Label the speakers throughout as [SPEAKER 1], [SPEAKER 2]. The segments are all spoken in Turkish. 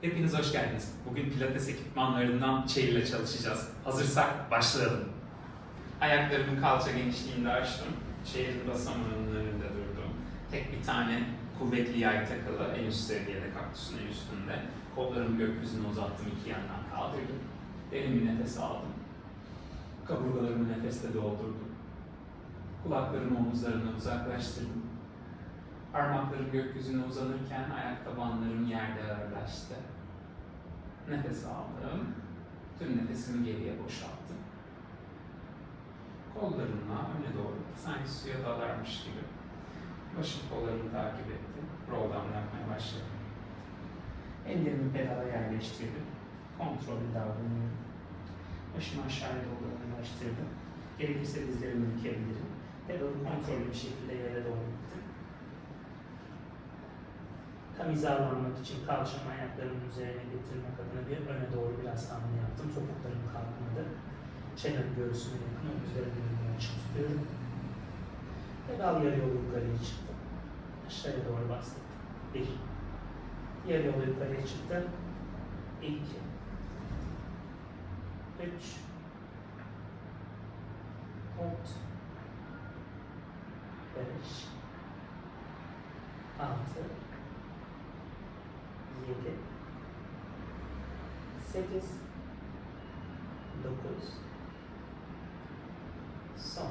[SPEAKER 1] Hepiniz hoş geldiniz. Bugün pilates ekipmanlarından chair ile çalışacağız. Hazırsak başlayalım. Ayaklarımı kalça genişliğinde açtım. Chair'in basamağının önünde durdum. Tek bir tane kuvvetli yay takılı, en üst seviyede kaktüsün en üstünde. Kollarımı gökyüzüne uzattım, iki yandan kaldırdım. Derin bir nefes aldım. Kaburgalarımı nefesle doldurdum. Kulaklarımı omuzlarımdan uzaklaştırdım. Parmaklarım gökyüzüne uzanırken ayak tabanlarım yerde ağırlaştı. Nefes aldım. Tüm nefesimi geriye boşalttım. Kollarımla öne doğru, sanki suya dalarmış gibi. Başım kollarımı takip etti. Roll down yapmaya başladım. Ellerimi pedala yerleştirdim. Kontrollü davranıyorum. Başımı aşağıya doğru önleştirdim. Gerekirse dizlerimi bükebilirim. Pedalı kontrollü bir şekilde yere doğru gittim. Tam hizalanmak için kalçamı ayaklarımın üzerine getirmek adına bir öne doğru biraz hamle yaptım. Topuklarım kalkmadı. Çenem göğsüme yakın, omuzlarımın önüne açık tutuyorum. Pedal yarı yolu yukarıya çıktı. Aşağıya doğru bastım. 1. Yarı yolu yukarıya çıktı. 2. 3. 4. 5. 6. 7, 8, 9, son.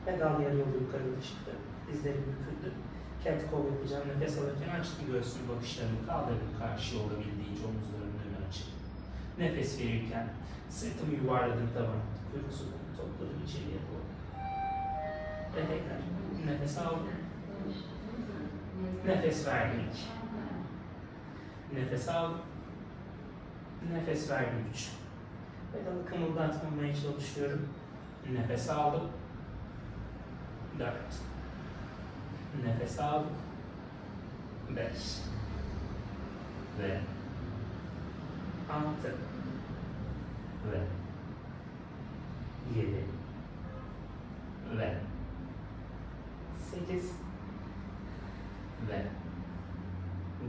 [SPEAKER 1] Pedal yarı yolu yukarıda çıktı. Dizlerim büküldü. Cat call yapacağım. Nefes alırken açtım göğsümü, bakışlarımı kaldırdım karşıya olabildiğince, omuzlarımın önü açık. Nefes verirken sırtımı yuvarladım tavana. Kuyruk sokumu topladım içeriye doğru. Ve tekrar nefes aldım. Nefes verdim 2. Nefes aldım. Nefes verdim 3. Pedalı kımıldatmamaya çalışıyorum. Nefes aldım. 4. Nefes aldım. 5. Ve 6. Ve 7. Ve 8. Ve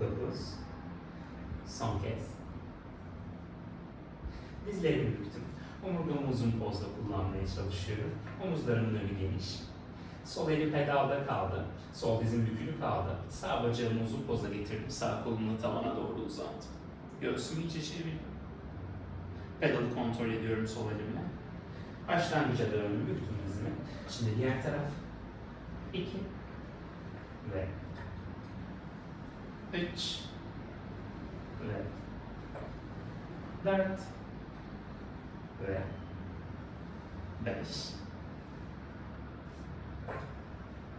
[SPEAKER 1] 9. Son kez. Dizlerimi büktüm. Omurgamı uzun pozda kullanmaya çalışıyorum. Omuzlarımın önü geniş. Sol eli pedalda kaldı. Sol dizim bükülü kaldı. Sağ bacağımı uzun poza getirdim. Sağ kolumu tavana doğru uzattım. Göğsümü içe çevirdim. Pedalı kontrol ediyorum sol elimle. Başlangıca döndüm, büktüm dizimi. Şimdi diğer taraf. 2 ve 3 ve 4 ve 5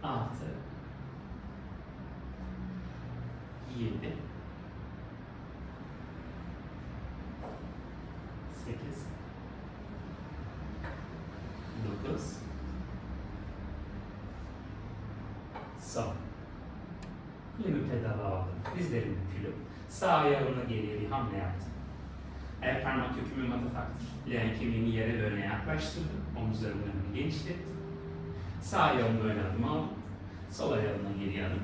[SPEAKER 1] 6 7 8 9 son. Elimi pedala aldım. Dizlerim bükülü. Sağ ayağımla geriye bir hamle yaptım. Ayak parmak kökümü matataktır. Leğen kemiğimi yere ve öne yaklaştırdım. Omuzlarımın önünü genişlettim. Sağ ayağımla ön adım aldım. Sol ayağımla geri adım.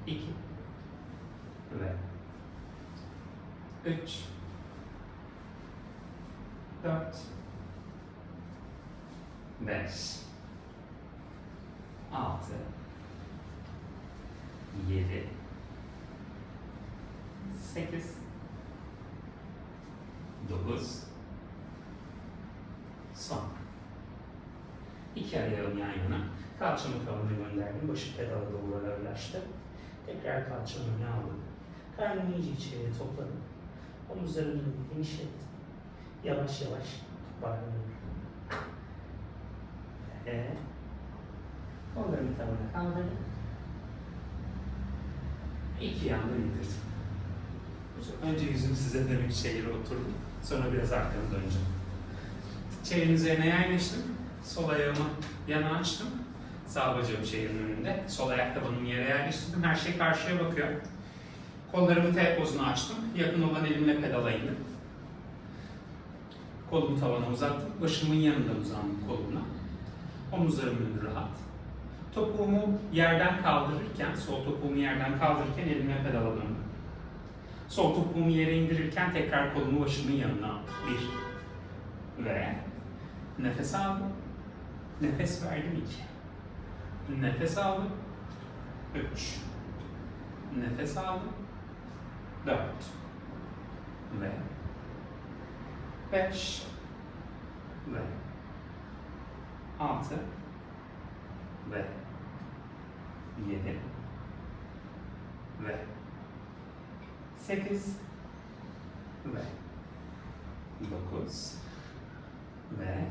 [SPEAKER 1] 2 ve 3 4 5 6 7 8 9 son. İki ayağım yan yana. Kalçamı tavana gönderdim. Başı pedala doğru ağırlaştı. Tekrar kalçamı öne aldım. Karnımı iyice içeriye topladım. Omuzlarımı genişlettim. Yavaş yavaş toparlanıyorum. Ve kollarımı tavana kaldırdım. İki yanda indirdim. Önce yüzümü size dönük çeyre oturdum. Sonra biraz arkamı döneceğim. Çeyreğin üzerine yerleştim. Sol ayağımı yana açtım. Sağ bacağım çeyreğin önünde. Sol ayak tabanımı yere yerleştirdim. Her şey karşıya bakıyor. Kollarımı T pozuna açtım. Yakın olan elimle pedala indim. Kolumu tavana uzattım. Başımın yanından uzandım kolumla. Omuzlarımın önü rahat. Topuğumu yerden kaldırırken, sol topuğumu yerden kaldırırken elime pedala döndüm. Sol topuğumu yere indirirken tekrar kolumu başımın yanına aldım. 1 ve nefes aldım. Nefes verdim 2. Nefes aldım. 3. Nefes aldım. 4. Ve 5. Ve 6. Ve 7. Ve 8. Ve 9. Ve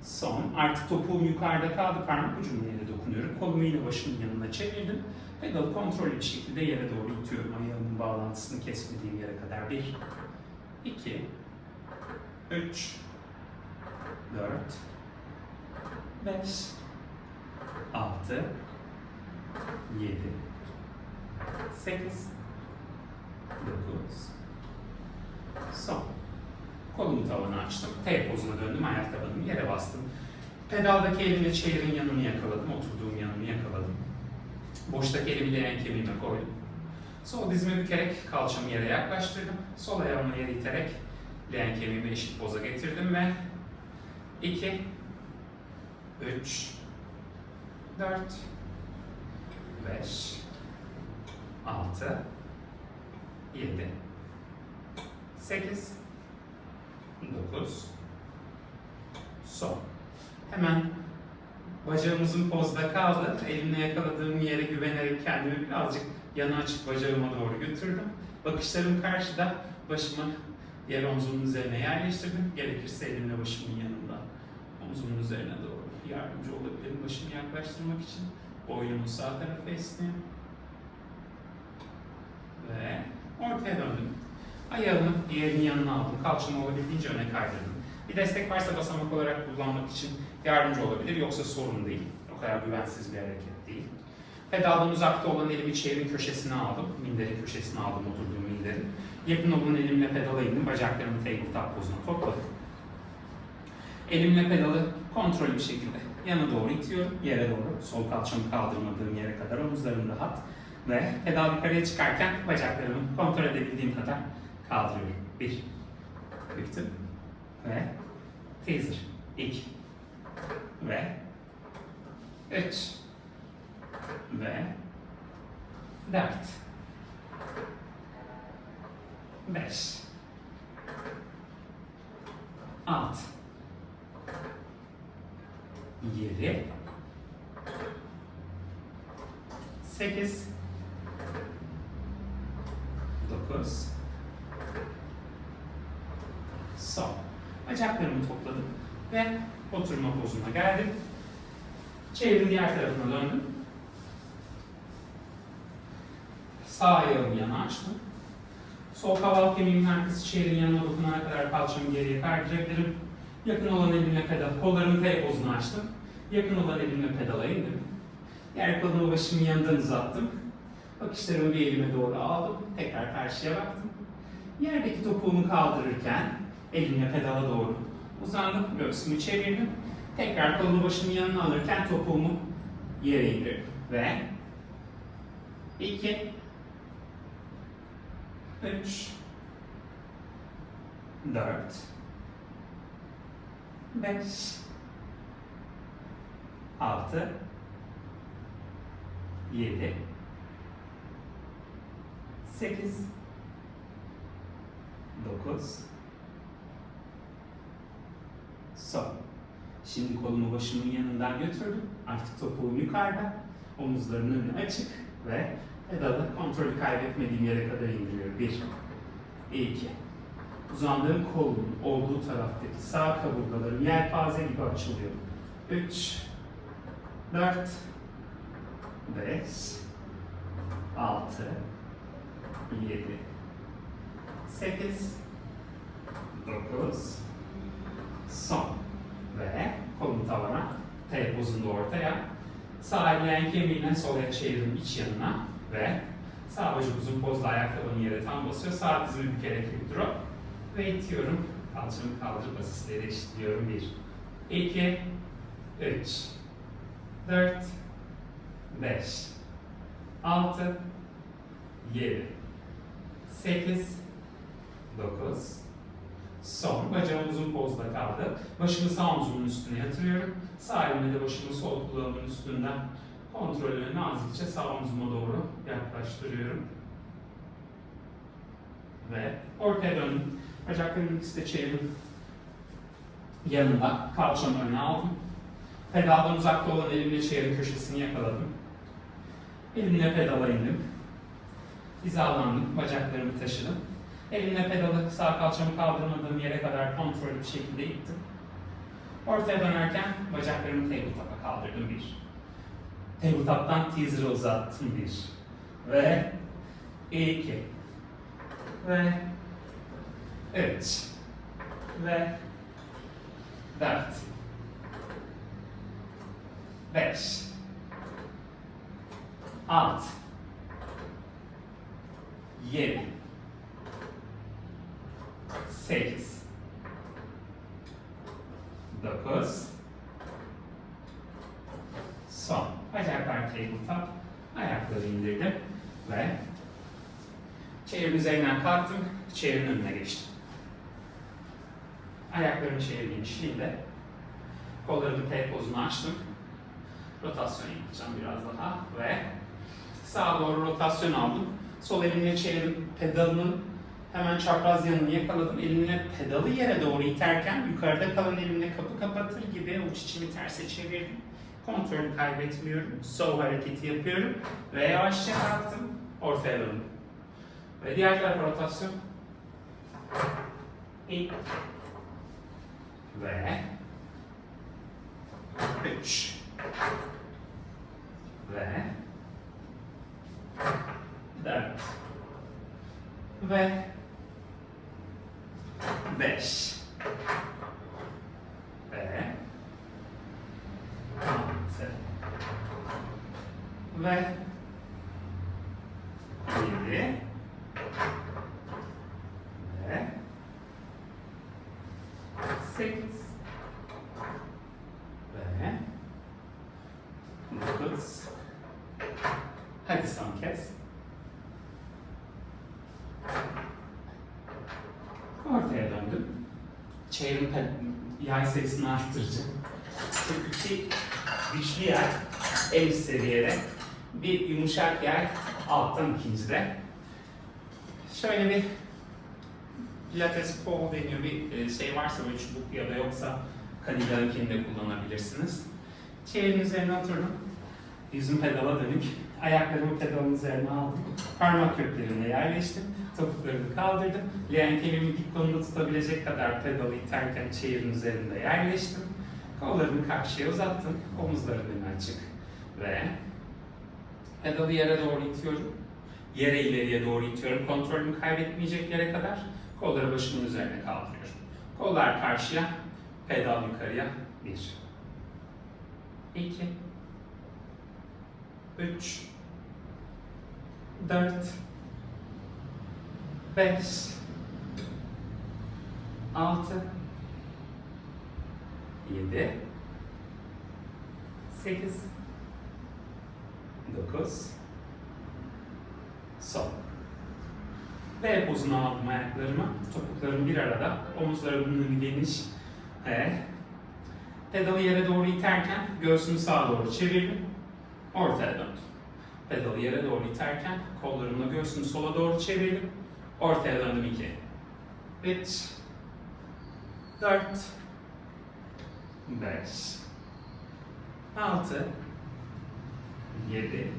[SPEAKER 1] son. Artık topuğum yukarıda kaldı. Parmak ucumla yere dokunuyorum. Kolumu yine başımın yanına çevirdim. Pedalı kontrollü bir şekilde yere doğru itiyorum. Ayağımın bağlantısını kesmediğim yere kadar. 1, 2, 3, 4, 5, 6, 7, 8, 9, son. Kolumu tavana açtım. T pozuna döndüm. Ayak tabanımı yere bastım. Pedaldaki elimle çeyirin yanını yakaladım. Oturduğum yanını yakaladım. Boştaki elimi leğen kemiğime koydum. Sol dizimi bükerek kalçamı yere yaklaştırdım. Sol ayağımı yere iterek leğen kemiğimi eşit poza getirdim ve 2, 3, 4, 5, 6, 7, 8, 9, son. Hemen bacağımızın pozda kaldı. Elimle yakaladığım yere güvenerek kendimi birazcık yana açık bacağıma doğru götürdüm. Bakışlarım karşıda, başımı diğer omzumun üzerine yerleştirdim. Gerekirse elimle başımın yanında omzumun üzerine doğru yardımcı olabilirim başımı yaklaştırmak için. Boynumun sağ tarafı esniyor. Ve ortaya döndüm. Ayağımı diğerinin yanına aldım. Kalçamı olabildiğince öne kaydırdım. Bir destek varsa basamak olarak kullanmak için yardımcı olabilir. Yoksa sorun değil. O kadar güvensiz bir hareket değil. Pedaldan uzakta olan elimi çeyirin köşesine aldım. Minderin köşesine aldım oturduğum minderin. Yakın olan elimle pedala indim. Bacaklarımı tabletop pozuna topladım. Elimle pedalı kontrollü bir şekilde yana doğru itiyorum. Yere doğru. Sol kalçamı kaldırmadığım yere kadar omuzlarım rahat. Ve pedal yukarıya çıkarken bacaklarımı kontrol edebildiğim kadar kaldırıyorum. 1. Büktüm. Ve teaser. 2. Ve 3. Ve 4. 5. 6. 7. 8. 9. Son. Bacaklarımı topladım ve oturma pozuna geldim. Çevirin diğer tarafına döndüm. Sağ ayağımı yana açtım. Sol kaval kemiğimin arkası çeyirin yanına dokunana kadar kalçamı geriye kaydırabilirim. Yakın olan elimle pedal, kollarımı T pozuna açtım. Yakın olan elimle pedala indim. Diğer kolumu başımın yanından uzattım. Bakışlarımı bir elime doğru aldım. Tekrar karşıya baktım. Yerdeki topuğumu kaldırırken elimle pedala doğru uzandım. Göğsümü çevirdim. Tekrar kolumu başımın yanına alırken topuğumu yere indirdim. Ve 2, 3, 4, 5, 6, 7, 8, 9, son. Şimdi kolumu başımın yanından götürdüm. Artık topuğum yukarıda. Omuzlarımın önü açık ve pedalı kontrolü kaybetmediğim yere kadar indiriyorum. 1, 2. Uzandığım kolumun olduğu taraftaki sağ kaburgalarım yelpaze gibi açılıyor. 3, 4, 5, 6, 7, 8, 9, son. Ve kolumu tavana, T pozunda ortaya. Sağ leğen kemiğine sol el çevirdim iç yanına ve sağ bacak uzun pozla ayakkabının yere tam basıyor. Sağ dizimi bükerek hip drop ve itiyorum. Kalçamı kaldırıp asistleri eşitliyorum. 1, 2, 3, 4, 5, 6, 7, 8, 9, son. Bacağım uzun pozda kaldı. Başımı sağ omzumun üstüne yatırıyorum. Sağ elimle de başımı sol kulağımın üstünden kontrolünü nazikçe sağ omzuma doğru yaklaştırıyorum. Ve ortaya döndüm. Bacaklarımın ikisi de çevirim yanında. Kalçamı öne aldım. Pedaldan uzakta olan elimle çeyrek köşesini yakaladım. Elimle pedala indim. Hizalandım. Bacaklarımı taşıdım. Elimle pedalı sağ kalçamı kaldırmadığım yere kadar kontrollü bir şekilde ittim. Ortaya dönerken bacaklarımı tabletop'a kaldırdım 1. Tabletop'tan teaser'ı uzattım 1. Ve 2. Ve 3. Ve 4. 5. 6. 7. 8. 9. Son. Bacaklar tabletop. Ayakları indirdim. Ve çevrenin üzerinden kalktım. Çevrenin önüne geçtim. Ayaklarımı çevre genişliğinde. Kollarımı T pozunu açtım. Rotasyon yapacağım biraz daha. Ve sağa doğru rotasyon aldım. Sol elimle çevrenin pedalının hemen çapraz yanını yakaladım. Elimle pedalı yere doğru iterken yukarıda kalan elimle kapı kapatır gibi uç içimi terse çevirdim. Kontrolü kaybetmiyorum. Sol hareketi yapıyorum. Ve yavaşça kalktım. Ortaya döndüm. Ve diğer tarafa rotasyon. 2. Ve 3. Ve 4. Ve 5. Ve 6. Ve 7. Ve 8. Ve 9. Hadi son kez. Ortaya döndüm. Çevrim yay sayısını arttıracağım. Çünkü iki güçlü yay en üst seviyede. Bir yumuşak yay alttan ikincide. Şöyle bir Pilates pole deniyor bir şey varsa böyle çubuk ya da yoksa Kaniga'nkini de kullanabilirsiniz. Çevrenin üzerine oturdum. Yüzüm pedala dönük. Ayaklarımı pedalın üzerine aldım. Parmak köklerine yerleştim. Topuklarımı kaldırdım. Leğen kemiğimi dik konumda tutabilecek kadar pedalı iterken çeyirin üzerinde yerleştim. Kollarımı karşıya uzattım. Omuzlarım öne açık. Ve pedalı yere doğru itiyorum. Yere ileriye doğru itiyorum. Kontrolümü kaybetmeyecek yere kadar kolları başımın üzerine kaldırıyorum. Kollar karşıya, pedal yukarıya. 1. 2. 3. 4. 5. 6. 7. 8. 9. Son. V pozuna aldım ayaklarımı. Topuklarım bir arada. Omuzlarımın önü geniş. Pedalı yere doğru iterken göğsümü sağa doğru çevirdim. Ortaya döndüm. Pedalı yere doğru iterken kollarımla göğsümü sola doğru çevirdim. Ortaya döndüm 2. 3. 4. 5. 6. 7.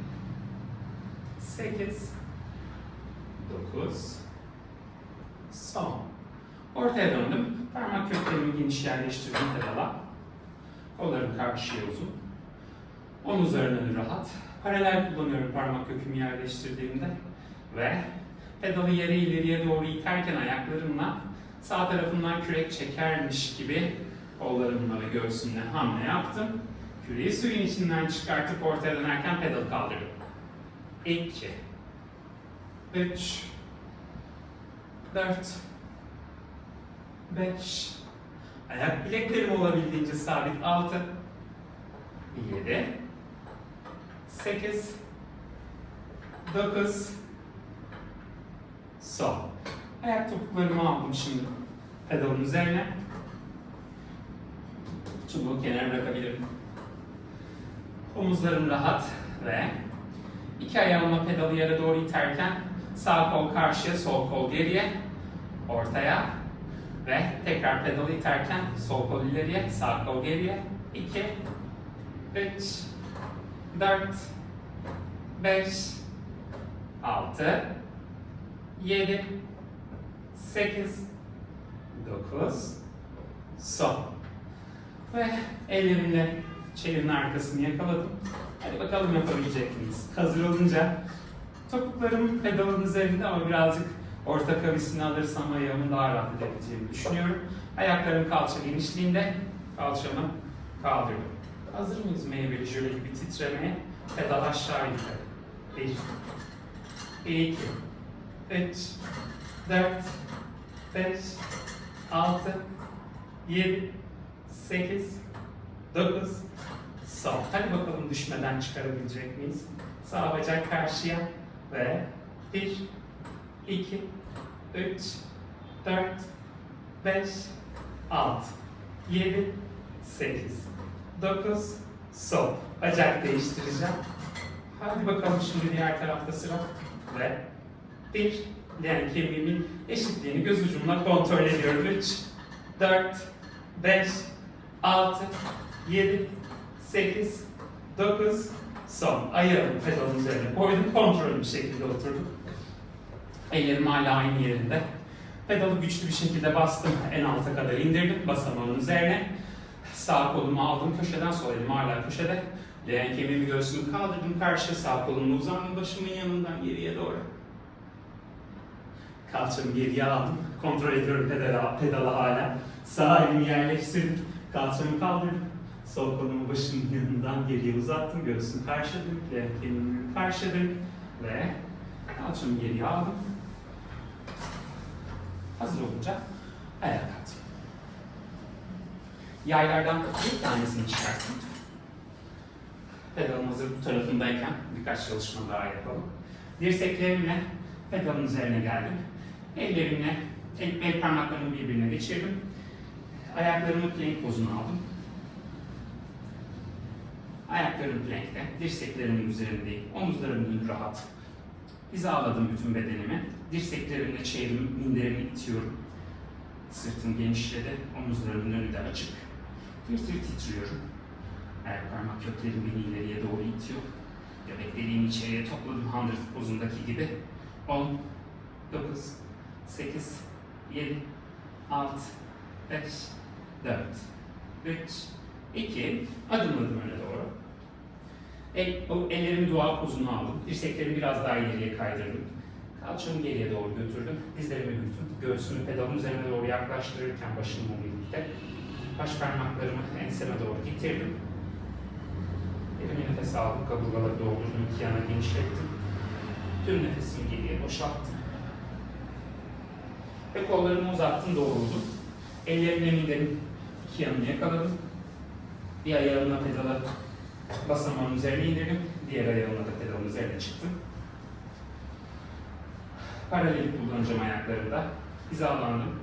[SPEAKER 1] 8. 9. Son. Ortaya döndüm. Parmak köklerimi geniş yerleştirdim pedala. Kollarım karşıya uzun. Omuzların önü rahat. Paralel kullanıyorum parmak kökümü yerleştirdiğimde. Ve pedalı yere ileriye doğru iterken ayaklarımla sağ tarafından kürek çekermiş gibi kollarımla ve göğsümle hamle yaptım. Küreği suyun içinden çıkartıp ortaya dönerken pedalı kaldırdım. 2. 3. 4. 5. Ayak bileklerim olabildiğince sabit. 6. 7. 8. 9. sol. Ayak topuklarımı aldım şimdi pedalın üzerine. Çubuğu kenara bırakabilirim. Omuzlarım rahat ve iki ayağımla pedalı yere doğru iterken sağ kol karşıya, sol kol geriye, ortaya ve tekrar pedalı iterken sol kol ileriye, sağ kol geriye. 2, 3, 4, 5, 6, 7, 8, 9, sol. Ve ellerimle çeyerin arkasını yakaladım. Hadi bakalım yapabilecek miyiz? Hazır olunca topuklarım pedalın üzerinde ama birazcık orta kavisini alırsam ayağımın daha rahat edebileceğimi düşünüyorum. Ayaklarım kalça genişliğinde, kalçamı kaldırıyorum. Hazır mıyız meyveli jöle gibi titremeye? Pedal aşağı yukarı. 1, 2, 3, 4, 5, 6, 7, 8, 9, sol. Hadi bakalım düşmeden çıkarabilecek miyiz? Sağ bacak karşıya ve 1, 2, 3, 4, 5, 6, 7, 8, 9, sol. Bacak değiştireceğim. Hadi bakalım şimdi diğer tarafta sıra. Ve 1, yani kemiğimin eşitliğini göz ucumla kontrol ediyorum. 3, 4, 5, 6, 7, 8, 9, son. Ayağımı pedalın üzerine koydum. Kontrollü bir şekilde oturdum. Ellerim hala aynı yerinde. Pedalı güçlü bir şekilde bastım. En alta kadar indirdim basamağın üzerine. Sağ kolumu aldım köşeden, sol elim hala köşede. Leğen kemiğimi göğsümü kaldırdım karşıya, sağ kolumla uzandım başımın yanından geriye doğru. Kalçamı geriye aldım. Kontrol ediyorum pedalı hala. Sağ elimi yerleştirdim. Kalçamı kaldırdım. Sol kolumu başımın yanından geriye uzattım. Göğsümü karşıladım. Leğen kemiğimi karşıladım. Ve kalçamı geriye aldım. Hazır olunca ayağa kalktım. Yaylardan bir tanesini çıkarttım. Pedalın hazır bu tarafındayken birkaç çalışma daha yapalım. Dirseklerimle pedalın üzerine geldim. Ellerimle el parmaklarımı birbirine geçirdim. Ayaklarımı plank pozuna aldım. Ayaklarım plankte, dirseklerimin üzerindeyim. Omuzlarım rahat. Hizaladım bütün bedenimi. Dirseklerimle çeyrimi, minderimi itiyorum. Sırtım genişledi, omuzlarımın önü de açık. Bir titriyorum. Ayak parmak köklerim beni ileriye doğru itiyor. Göbeklerimi içeriye topladım 100 pozundaki gibi. 10, 9, 8, 7, 6, 5, 4, 3, 2, adım öne doğru. Ellerimi doğal pozuna aldım. Dirseklerimi biraz daha ileriye kaydırdım. Kalçamı geriye doğru götürdüm. Dizlerimi büktüm. Göğsümü pedalın üzerine doğru yaklaştırırken başımla birlikte baş parmaklarımı enseme doğru getirdim. Elimi nefes aldım. Kaburgaları doldurdum. İki yana genişlettim. Tüm nefesimi geriye boşalttım. Ve kollarımı uzattım, doğruldum. Ellerimle midemin iki yanını yakaladım. Bir ayağımla pedala basamağın üzerine indirdim. Diğer ayağımla da pedalın üzerine çıktım. Paralel kullanacağım ayaklarımda. Hizalandım.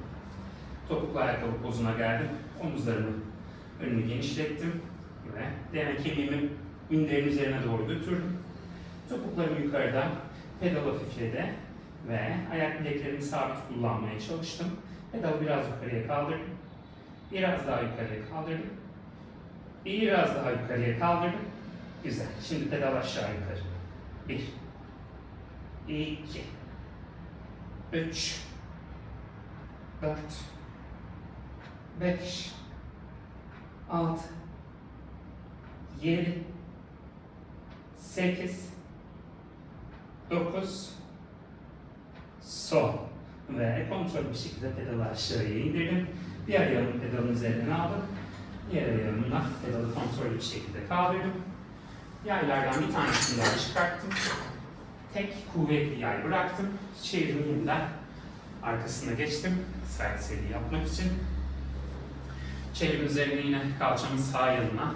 [SPEAKER 1] Topuklu ayakkabı pozuna geldim. Omuzlarımı önünü genişlettim. Ve diğer kemiğimi minderin üzerine doğru götürdüm. Topuklarım yukarıda. Pedal hafifledi. Ve ayak bileklerimi sabit kullanmaya çalıştım. Pedalı biraz yukarıya kaldırdım. Biraz daha yukarıya kaldırdım. Biraz daha yukarıya kaldırdım. Güzel. Şimdi pedal aşağı yukarı. 1, 2, 3, 4, 5, 6, 7, 8, 9, sol. Ve kontrollü bir şekilde pedalı aşağıya indirdim. Bir ayağımı pedalın üzerinden aldım. Diğer ayağımla pedalı kontrollü bir şekilde kaldırdım. Yaylardan bir tanesini daha çıkarttım. Tek kuvvetli yay bıraktım. Çevirimi yeniden arkasına geçtim. Side seri yapmak için. Çevrim üzerine yine kalçamın sağ yanına.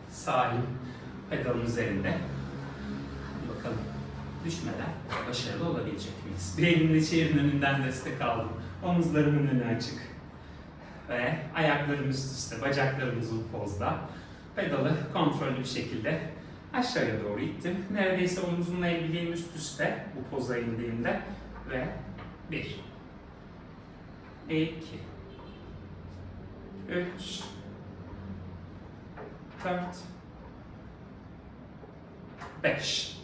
[SPEAKER 1] Sağ elim pedalın üzerinde. Hadi bakalım. düşmeden başarılı olabilecek miyiz? Bir elimle çeyirin önünden destek aldım. Omuzlarımın önü açık. Ve ayaklarım üst üste, bacaklarım uzun pozda. Pedalı kontrollü bir şekilde aşağıya doğru ittim. Neredeyse omuzumla el bileğim üst üste bu poza indiğimde. Ve 1, 2, 3, 4, 5.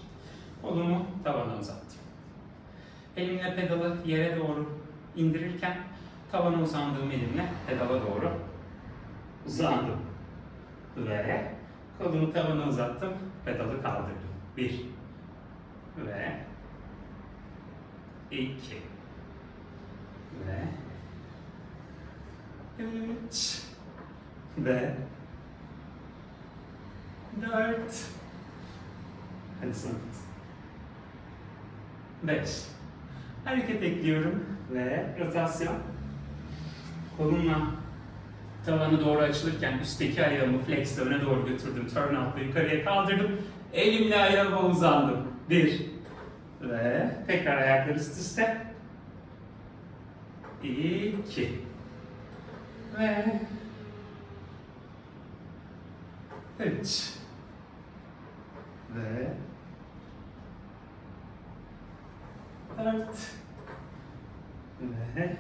[SPEAKER 1] Kolumu tavana uzattım. Elimle pedalı yere doğru indirirken tavana uzandığım elimle pedala doğru uzandım. Ve kolumu tavana uzattım, pedalı kaldırdım. 1 ve 2 ve 3 ve 4. Hadi son kez. 5. Hareket ekliyorum ve rotasyon. Kolumla tavanı doğru açılırken üstteki ayağımı flex'le öne doğru götürdüm. Turn out'la yukarıya kaldırdım. Elimle ayağıma uzandım. 1 ve tekrar ayaklar üst üste. 2 ve 3 ve 4 ve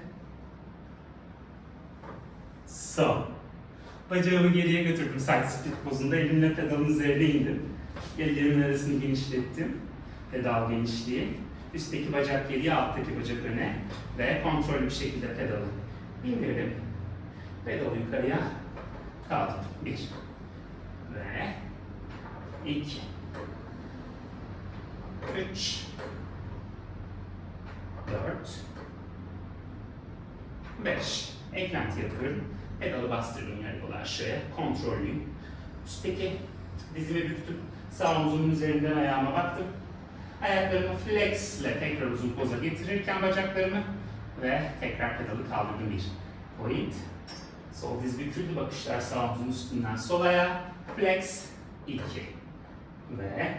[SPEAKER 1] son. Bacağımı geriye götürdüm side split pozunda. Elimle pedalın üzerine indim. Ellerimin arasını genişlettim. Pedal genişliği. Üstteki bacak geriye, alttaki bacak öne. Ve kontrollü bir şekilde pedalı indirdim. Pedalı yukarıya kaldırdım. 1 ve 2 3 4 5. Eklenti yapıyorum. Pedalı bastırdım yarı yolu aşağıya. Kontrollüyüm. Üstteki dizimi büktüm. Sağ omuzumun üzerinden ayağıma baktım. Ayaklarımı flex ile tekrar uzun poza getirirken bacaklarımı ve tekrar pedalı kaldırdım. 1 point. Sol diz büküldü. Bakışlar sağ omuzun üstünden sol ayağa. Flex. 2 ve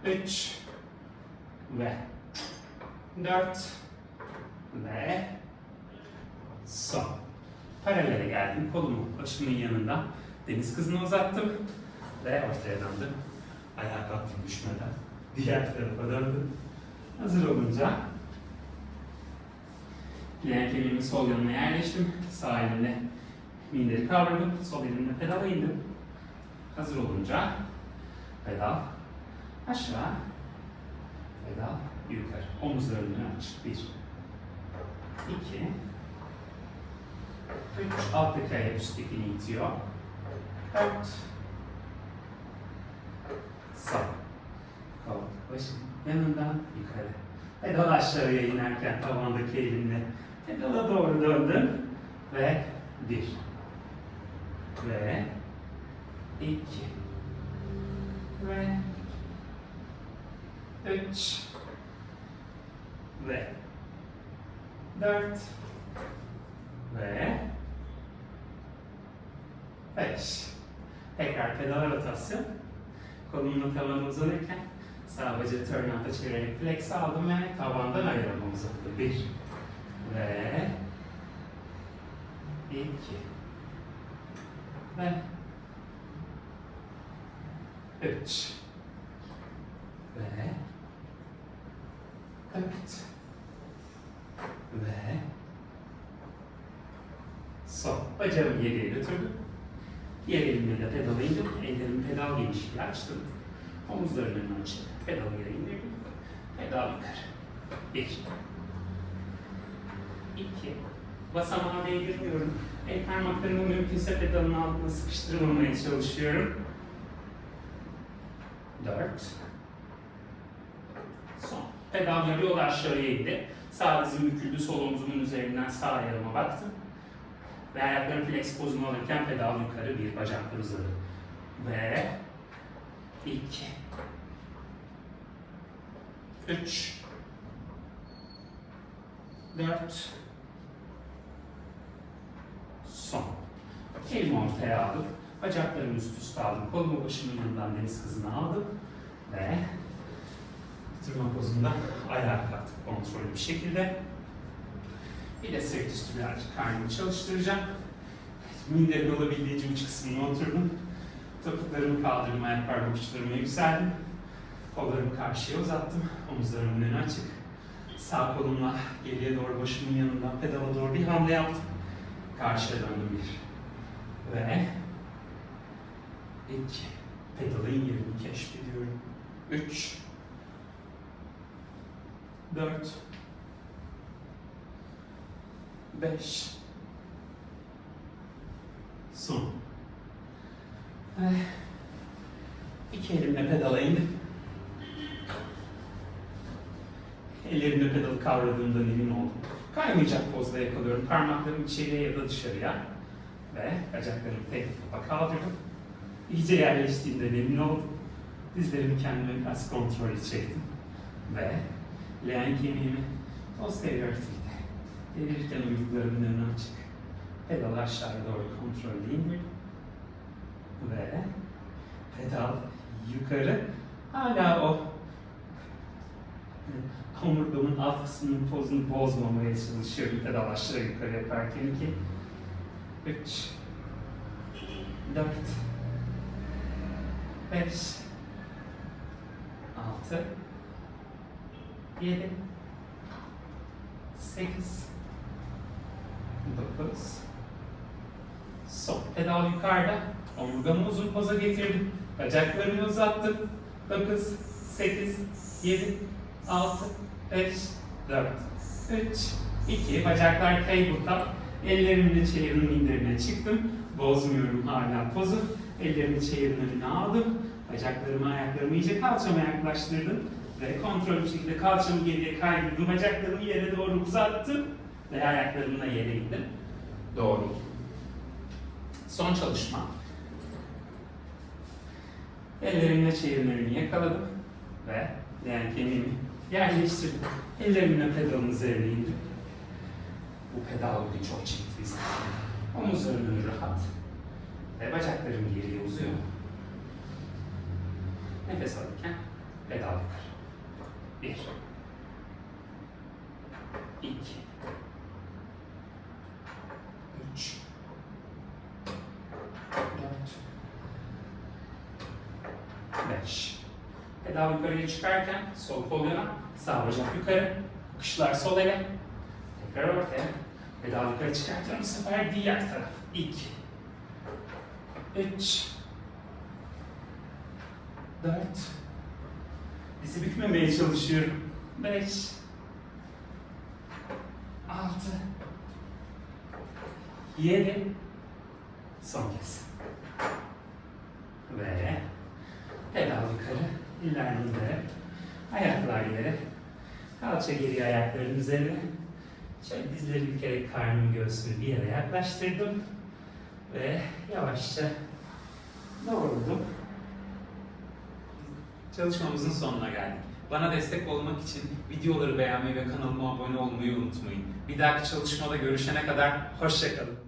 [SPEAKER 1] 3 ve 4 ve son. Paralele geldim. Kolumu başımın yanında deniz kızına uzattım ve ortaya döndüm. Ayağa kalktım düşmeden. Diğer tarafa döndüm. Hazır olunca bileğen kemiğimin sol yanına yerleştim. Sağ elimle minderi kavradım. Sol elimle pedala indim. Hazır olunca pedal aşağı, pedal yukarı. Omuzlarını aç. 1 2 3. Alttaki ayak üsttekini itiyor. 4 sağ. Kol başın yanından yukarı. Pedal aşağıya inerken tavandaki elimle pedala doğru döndüm. Ve 1 ve 2 ve 3 ve 4 ve 5. Tekrar pedal rotasyon. Kolumla tavana uzanırken sağ bacağı turn out'a çevirerek flex aldım ve tavandan ayağımı uzattım. 1 ve 2 ve 3 ve 4 ve son. Bacağımı geriye götürdüm. Diğer elimle de pedala indim. Ellerimi pedal genişliği açtım. Omuzların önünü açıp pedalı yere indirdim. Pedal yukarı. 1 2 Basamağa değdirmiyorum. El parmaklarımı mümkünse pedalın altına sıkıştırmamaya çalışıyorum. 4 son. Pedal yarı yol aşağıya indi. Sağ dizim büküldü. Sol omuzumun üzerinden sağ ayağıma baktım. Ve ayaklarım flex pozunu alırken pedal yukarı, bir bacaklar uzadı. Ve 2 3 4 son. Elimi ortaya aldım. Bacaklarımı üst üste aldım. Kolumu başımın yanından deniz kızına aldım. Ve Oturma pozunda ayağa kalktık kontrollü bir şekilde. Bir de sırt üstü birazcık karnımı çalıştıracağım. Minderin olabildiğince uç kısmına oturdum. Topuklarımı kaldırdım, ayak parmak uçlarıma yükseldim. Kollarımı karşıya uzattım, omuzlarımın önü açık. Sağ kolumla geriye doğru başımın yanından pedala doğru bir hamle yaptım. Karşıya döndüm bir. Ve iki. Pedalın yerini keşfediyorum. 3 4 5 son. İki elimle pedala indim. Ellerimle pedalı kavradığımdan emin oldum. Kaymayacak pozda yakalıyorum. Parmaklarım içeriye ya da dışarıya. Ve bacaklarımı tek topa kaldırdım. İyice yerleştiğinden emin oldum. Dizlerimi kendime biraz kontrollü çektim. Ve leğen kemiğimi posterior tilde devirirken uyluklarımın önü açık. Pedalı aşağıya doğru kontrollü indirdim. Ve pedal yukarı. Hala o omurgamın alt kısmının pozunu bozmamaya çalışıyorum pedal aşağı yukarı yaparken. 2 3 4 5 6 7 8 9 son. Pedal yukarıda. Omurgamı uzun poza getirdim. Bacaklarımı uzattım. 9 8 7 6 5 4 3 2 bacaklar tabletop. Ellerimle çeyirin minderine çıktım. Bozmuyorum hala pozu. Ellerimi çeyirin önüne aldım. Bacaklarımı, ayaklarımı iyice kalçama yaklaştırdım. Ve kontrollü bir şekilde kalçamı geriye kaydırdım. Bacaklarımı yere doğru uzattım. Ve ayaklarımla yere indim. Doğru. Son çalışma. Ellerimle çeyirin önünü yakaladım. Ve leğen kemiğimi yerleştirdim. Ellerimle pedalın üzerine indim. Bu pedal bugün çok çekti bizden. Omuzlarım önü rahat. Ve bacaklarım geriye uzuyor. Nefes alırken pedal yukarı. 1 2 3 4 5 Pedal yukarıya çıkarken sol kol yana, sağ bacak yukarı, bakışlar sol ele, tekrar ortaya. Pedal yukarı çıkarken bu sefer diğer taraf. 2 3 4 Dizi bükmemeye çalışıyorum. 5 6 7 Son kez. Ve pedal yukarı, eller yere, ayaklar yere, kalça geriye ayakların üzerine. Şöyle dizleri bükerek karnımı göğsümü bir yere yaklaştırdım. Ve yavaşça doğruldum. Çalışmamızın sonuna geldik. Bana destek olmak için videoları beğenmeyi ve kanalıma abone olmayı unutmayın. Bir dahaki çalışmada görüşene kadar hoşça kalın.